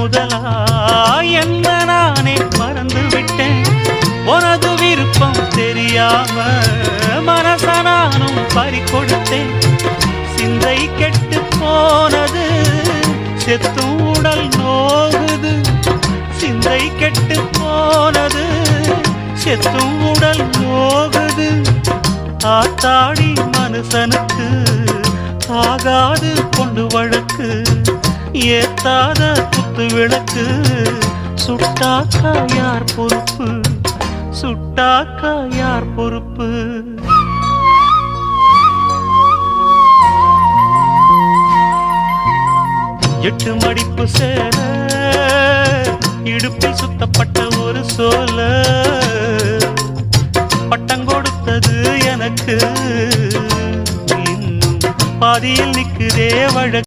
முதலா என்ன நானே மறந்து விட்டேன். உனது விருப்பம் தெரியாம மனச நானும் பறிகொடுத்தேன். சிந்தை கெட்டு போனது செத்தும் உடல் நோகுது. சிந்தை கெட்டு போனது செத்தும் உடல் நோகுது. ஆத்தாடி மனுஷனுக்கு ஆகாது கொண்டு வழக்கு. ஏத்தாத குத்து விளக்கு சுட்டாக்கா யார் பொறுப்பு? சுட்டாக்கா யார் பொறுப்பு? எட்டு மடிப்பு சேர இடுப்பில் சுத்தப்பட்ட ஒரு சோல பட்டம் கொடுத்தது எனக்கு. இன்னும் பாதியில் நிற்குதே வழக்கு.